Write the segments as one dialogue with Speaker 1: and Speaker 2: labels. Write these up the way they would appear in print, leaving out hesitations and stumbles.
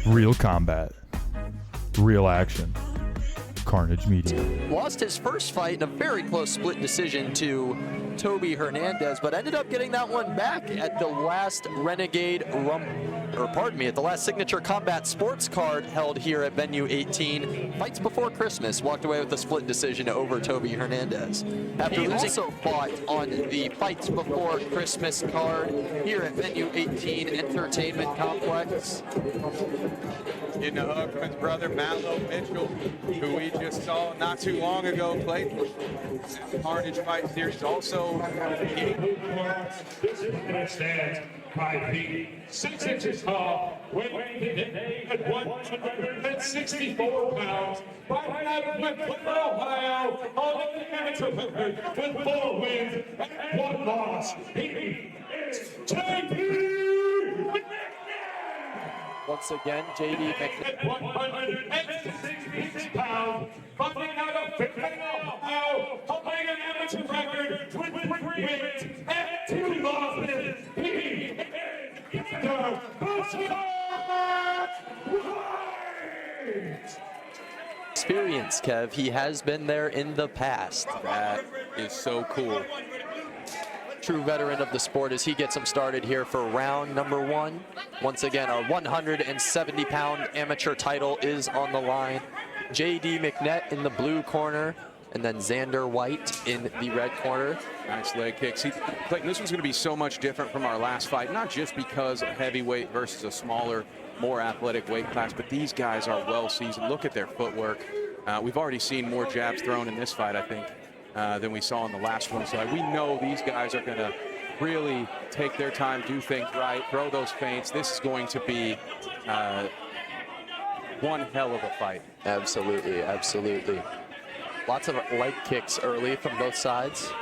Speaker 1: Real combat. Real action. Carnage Media.
Speaker 2: Lost his first fight in a very close split decision to Toby Hernandez, but ended up getting that one back at the last Renegade at the last Signature Combat Sports card held here at Venue 18. Fights before Christmas, walked away with a split decision over Toby Hernandez. After he also fought on the Fights Before Christmas card here at Venue 18 Entertainment Complex.
Speaker 3: In the hook from his brother Mallow Mitchell, who we just saw not too long ago play the Carnage Fight Series. Also,
Speaker 4: this is stands 5 feet 6 inches tall, weighing today at 164 pounds. Fighting out of Cleveland, Ohio, on the amateur record with 4 wins and 1 loss. He is JD.
Speaker 2: Once again, JD McNett.
Speaker 4: 166 pounds, fighting out of Cleveland, Ohio, holding an amateur record with 3 wins and 2 losses. He is Xander White.
Speaker 2: Experience, Kev. He has been there in the past.
Speaker 3: that is so cool.
Speaker 2: True veteran of the sport as he gets him started here for round number 1. Once again, our 170-pound amateur title is on the line. JD McNett in the blue corner, and then Xander White in the red corner.
Speaker 3: Nice leg kicks. Clayton, this one's going to be so much different from our last fight, not just because of heavyweight versus a smaller, more athletic weight class, but these guys are well seasoned. Look at their footwork. We've already seen more jabs thrown in this fight, I think, than we saw in the last one. So we know these guys are going to really take their time, do things right, throw those feints. This is going to be one hell of a fight.
Speaker 2: Absolutely, absolutely. Lots of leg kicks early from both sides.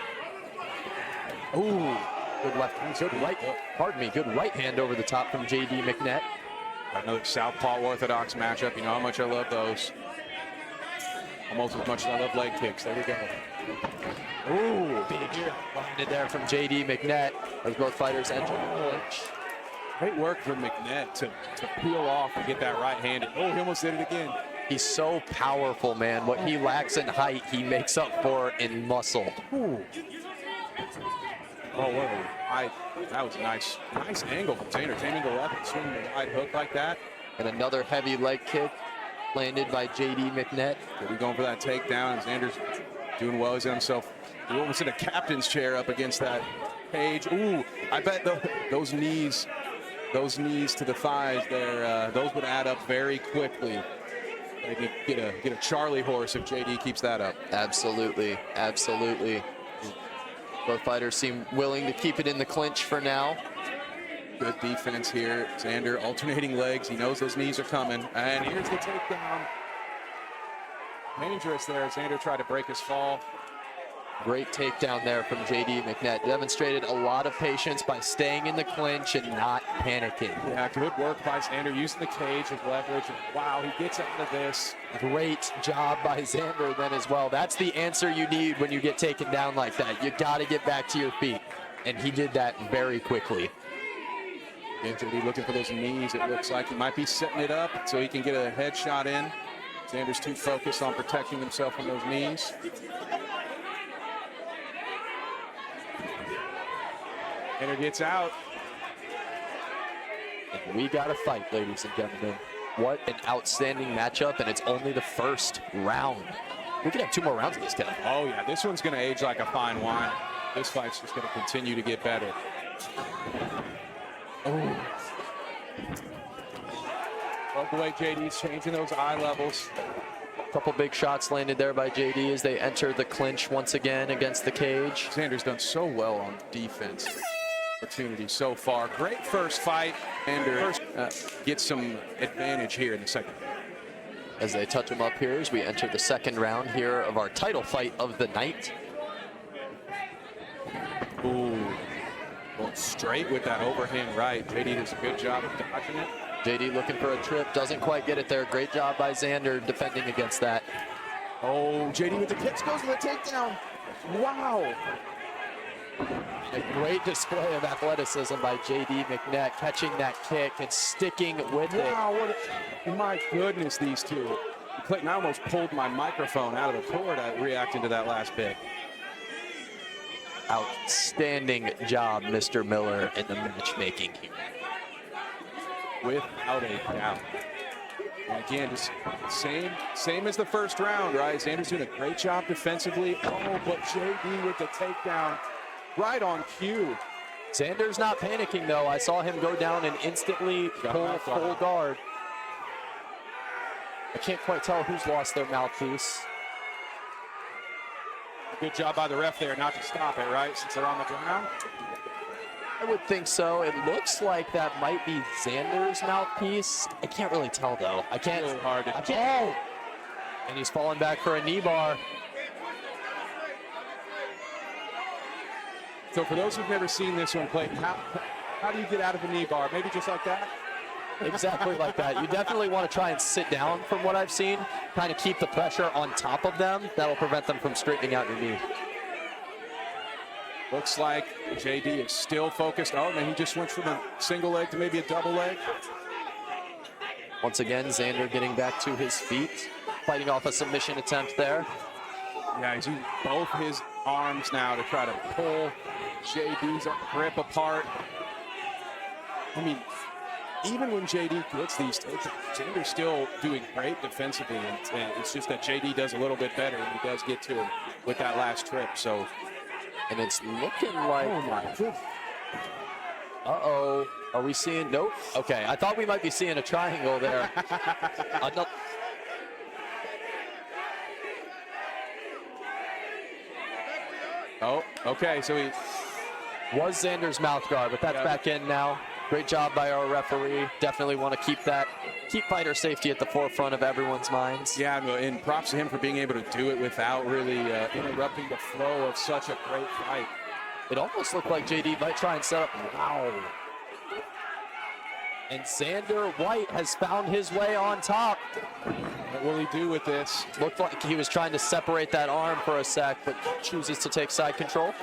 Speaker 2: Ooh, good left hand, good right, good right hand over the top from JD McNett.
Speaker 3: Another southpaw orthodox matchup. You know how much I love those. Almost as much as I love leg kicks. There we go.
Speaker 2: Ooh, big shot landed there from JD McNett as both fighters enter the clinch.
Speaker 3: Great work from McNett to peel off and get that right handed. Oh, he almost did it again.
Speaker 2: He's so powerful, man. What he lacks in height, he makes up for in muscle.
Speaker 3: Ooh. Oh, whoa. That was a nice angle from Xander. Taming the left and swinging the wide hook like that.
Speaker 2: And another heavy leg kick landed by JD McNett.
Speaker 3: We're going for that takedown. Xander's doing well. He's got himself almost in a captain's chair up against that cage. Ooh, I bet those knees to the thighs there, those would add up very quickly. Maybe get a Charlie horse if JD keeps that up.
Speaker 2: Absolutely, absolutely. Both fighters seem willing to keep it in the clinch for now.
Speaker 3: Good defense here. Xander alternating legs. He knows those knees are coming. And here's the takedown. Dangerous there. Xander tried to break his fall.
Speaker 2: Great takedown there from JD McNett. Demonstrated a lot of patience by staying in the clinch and not panicking.
Speaker 3: Yeah, good work by Xander using the cage as leverage. And wow, he gets out of this.
Speaker 2: Great job by Xander then as well. That's the answer you need when you get taken down like that. You got to get back to your feet. And he did that very quickly.
Speaker 3: And JD looking for those knees. It looks like he might be setting it up so he can get a headshot in. Xander's too focused on protecting himself from those knees. Xander gets out.
Speaker 2: And we got a fight, ladies and gentlemen. What an outstanding matchup, and it's only the first round. We could have 2 more rounds of this, Kevin.
Speaker 3: Oh, yeah, this one's going to age like a fine wine. This fight's just going to continue to get better. Oh. Love the way JD's changing those eye levels.
Speaker 2: Couple big shots landed there by JD as they enter the clinch once again against the cage.
Speaker 3: Xander's done so well on defense. Opportunity so far. Great first fight. Xander gets some advantage here in the second.
Speaker 2: As they touch him up here as we enter the second round here of our title fight of the night.
Speaker 3: Ooh, going straight with that overhand right. JD does a good job of dodging it.
Speaker 2: JD looking for a trip, doesn't quite get it there. Great job by Xander defending against that.
Speaker 3: Oh, JD with the kicks, goes for the takedown. Wow.
Speaker 2: A great display of athleticism by J.D. McNett, catching that kick and sticking with it.
Speaker 3: Wow, my goodness, these two. Clayton, I almost pulled my microphone out of the cord reacting to that last pick.
Speaker 2: Outstanding job, Mr. Miller, in the matchmaking here.
Speaker 3: Without a doubt. And again, just same as the first round, right? Xander's doing a great job defensively. Oh, but JD with the takedown right on cue.
Speaker 2: Xander's not panicking, though. I saw him go down and instantly pull full guard. I can't quite tell who's lost their mouthpiece.
Speaker 3: Good job by the ref there not to stop it, right? Since they're on the ground.
Speaker 2: I would think so. It looks like that might be Xander's mouthpiece. I can't really tell, though. I can't.
Speaker 3: Really hard to
Speaker 2: tell. Oh! And he's falling back for a knee bar.
Speaker 3: So for those who've never seen this one, Clayton, how do you get out of a knee bar? Maybe just like that?
Speaker 2: Exactly like that. You definitely want to try and sit down from what I've seen. Kind of keep the pressure on top of them. That'll prevent them from straightening out your knee.
Speaker 3: Looks like JD is still focused. Oh, man, he just went from a single leg to maybe a double leg.
Speaker 2: Once again, Xander getting back to his feet, fighting off a submission attempt there.
Speaker 3: Yeah, he's using both his arms now to try to pull JD's grip apart. I mean, even when JD gets these takes, Xander's still doing great defensively, and it's just that JD does a little bit better when he does get to him with that last trip. So,
Speaker 2: and it's looking like,
Speaker 3: oh my goodness.
Speaker 2: Uh-oh, are we seeing, nope. Okay, I thought we might be seeing a triangle there.
Speaker 3: Oh, okay, so he
Speaker 2: was Xander's mouth guard, but that's back in now. Great job by our referee. Definitely want to keep fighter safety at the forefront of everyone's minds.
Speaker 3: Yeah, and props to him for being able to do it without really interrupting the flow of such a great fight.
Speaker 2: It almost looked like JD might try and set up. Wow. And Xander White has found his way on top.
Speaker 3: What will he do with this?
Speaker 2: Looked like he was trying to separate that arm for a sec, but chooses to take side control.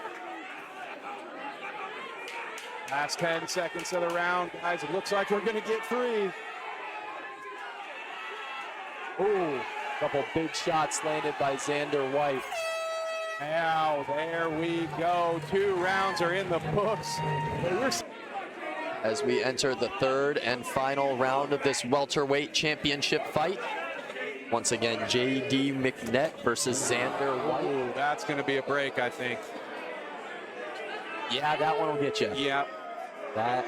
Speaker 3: Last 10 seconds of the round, guys. It looks like we're going to get 3.
Speaker 2: Ooh, couple big shots landed by Xander White.
Speaker 3: Now, there we go. 2 rounds are in the books.
Speaker 2: As we enter the third and final round of this welterweight championship fight. Once again, J.D. McNett versus Xander White.
Speaker 3: Ooh, that's going to be a break, I think.
Speaker 2: Yeah, that one will get you.
Speaker 3: Yeah.
Speaker 2: That.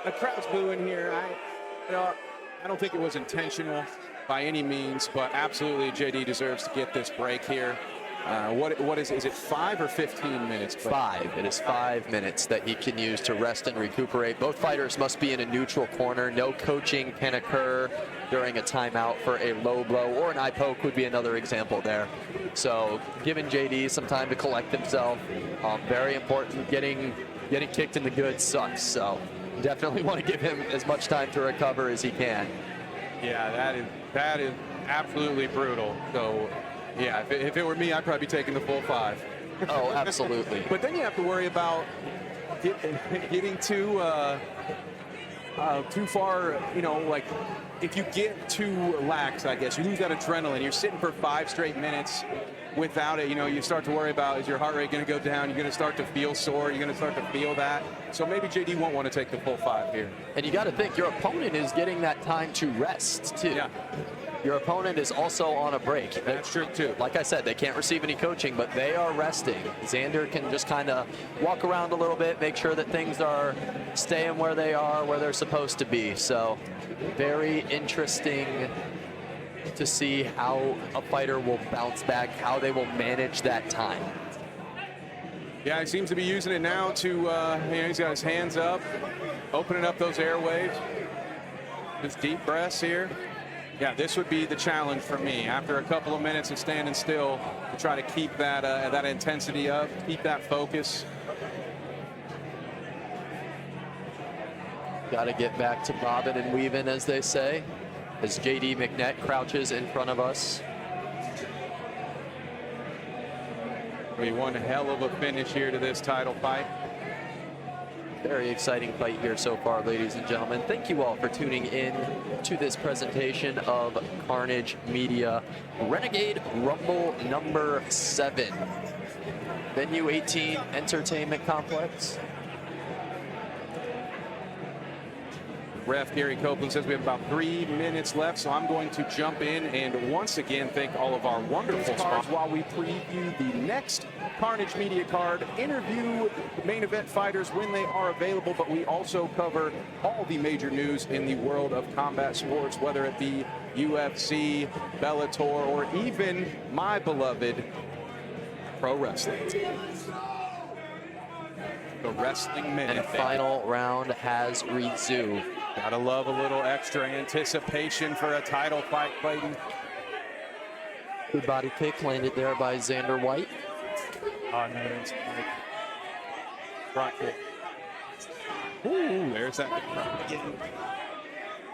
Speaker 3: The crowd's booing here. I don't think it was intentional by any means, but absolutely JD deserves to get this break here. What is it 5 or 15 minutes?
Speaker 2: 5. It is 5 minutes that he can use to rest and recuperate. Both fighters must be in a neutral corner. No coaching can occur during a timeout for a low blow, or an eye poke would be another example there. So giving JD some time to collect himself, very important. Getting kicked in the good sucks, so definitely want to give him as much time to recover as he can.
Speaker 3: Yeah, that is absolutely brutal. So, yeah, if it were me, I'd probably be taking the full 5.
Speaker 2: Oh, absolutely.
Speaker 3: But then you have to worry about getting too far, like if you get too lax, I guess, you lose that adrenaline. You're sitting for 5 straight minutes without it, you start to worry about, is your heart rate going to go down? You're going to start to feel sore. You're going to start to feel that. So maybe JD won't want to take the full 5 here.
Speaker 2: And you got to think, your opponent is getting that time to rest, too.
Speaker 3: Yeah.
Speaker 2: Your opponent is also on a break.
Speaker 3: That's true, too.
Speaker 2: Like I said, they can't receive any coaching, but they are resting. Xander can just kind of walk around a little bit, make sure that things are staying where they are, where they're supposed to be. So very interesting to see how a fighter will bounce back, how they will manage that time.
Speaker 3: Yeah, he seems to be using it now to, he's got his hands up, opening up those airwaves. Just deep breaths here. Yeah, this would be the challenge for me after a couple of minutes of standing still to try to keep that intensity up, keep that focus.
Speaker 2: Got to get back to bobbing and weaving, as they say, as J.D. McNett crouches in front of us.
Speaker 3: One hell of a finish here to this title fight.
Speaker 2: Very exciting fight here so far, ladies and gentlemen. Thank you all for tuning in to this presentation of Carnage Media Renegade Rumble number 7. Venue 18 Entertainment Complex.
Speaker 3: Ref Gary Copeland says we have about 3 minutes left, so I'm going to jump in and once again thank all of our wonderful sponsors while we preview the next Carnage Media card, interview the main event fighters when they are available, but we also cover all the major news in the world of combat sports, whether it be UFC, Bellator, or even my beloved pro wrestling. The Wrestling Minute.
Speaker 2: And final round has resumed.
Speaker 3: Gotta love a little extra anticipation for a title fight, Clayton.
Speaker 2: Good body kick landed there by Xander White.
Speaker 3: Oh, no, that's front kick. Ooh, there's that front kick.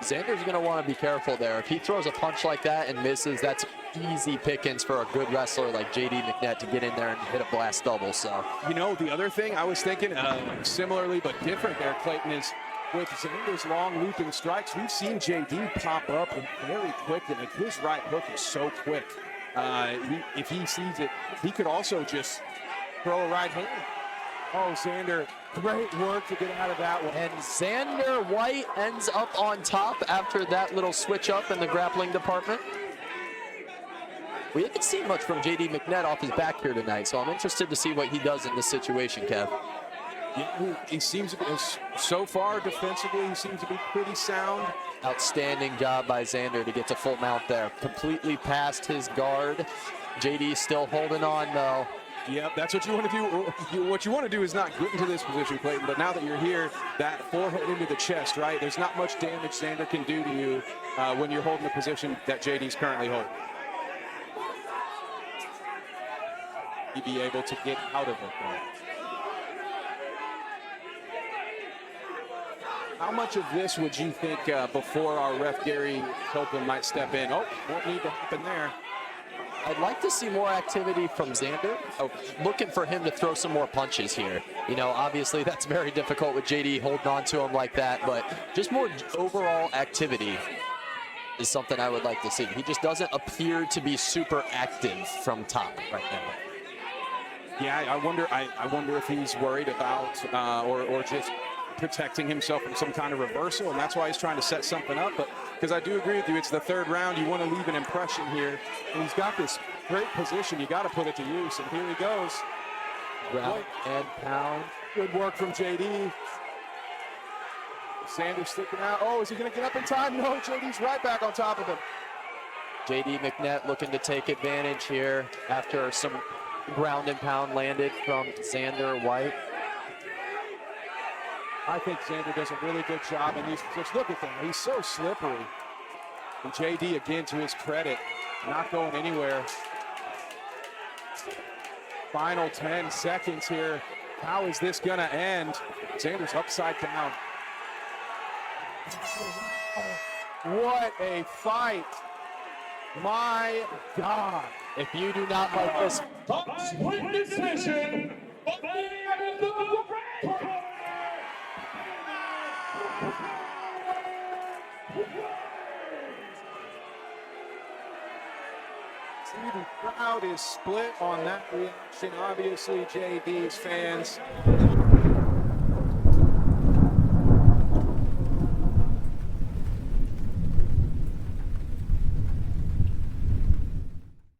Speaker 2: Xander's going to want to be careful there. If he throws a punch like that and misses, that's easy pickings for a good wrestler like JD McNett to get in there and hit a blast double. So,
Speaker 3: you know, the other thing I was thinking, similarly but different there, Clayton, is with Xander's long looping strikes, we've seen JD pop up and very quick, and like his right hook is so quick. If he sees it, he could also just throw a right hand. Oh, Xander, great work to get out of that one.
Speaker 2: And Xander White ends up on top after that little switch up in the grappling department. We haven't seen much from JD McNett off his back here tonight, so I'm interested to see what he does in this situation, Kev.
Speaker 3: Yeah, he seems to be, so far defensively, he seems to be pretty sound.
Speaker 2: Outstanding job by Xander to get to full mount there. Completely past his guard. JD still holding on though.
Speaker 3: Yep, that's what you want to do. What you want to do is not get into this position, Clayton, but now that you're here, that forehead into the chest, right? There's not much damage Xander can do to you when you're holding the position that JD's currently holding. You'd be able to get out of it, though. How much of this would you think before our ref Gary Copeland might step in? Oh, won't need to happen there.
Speaker 2: I'd like to see more activity from Xander. Oh, looking for him to throw some more punches here. You know, obviously that's very difficult with JD holding on to him like that, but just more overall activity is something I would like to see. He just doesn't appear to be super active from top right now.
Speaker 3: Yeah, I wonder if he's worried about or just protecting himself from some kind of reversal, and that's why he's trying to set something up. But because I do agree with you, it's the third round. You want to leave an impression here, and he's got this great position. You got to put it to use, and here he goes.
Speaker 2: Ground and pound.
Speaker 3: Good work from JD. Xander sticking out. Oh, is he going to get up in time? No, JD's right back on top of him.
Speaker 2: JD McNett looking to take advantage here after some ground and pound landed from Xander White.
Speaker 3: I think Xander does a really good job in these positions. Look at him, he's so slippery. And JD, again, to his credit, not going anywhere. Final 10 seconds here. How is this gonna end? Xander's upside down. What a fight. My God.
Speaker 2: If you do not like this,
Speaker 4: Split decision.
Speaker 3: The crowd is split on that reaction. Obviously, JD's fans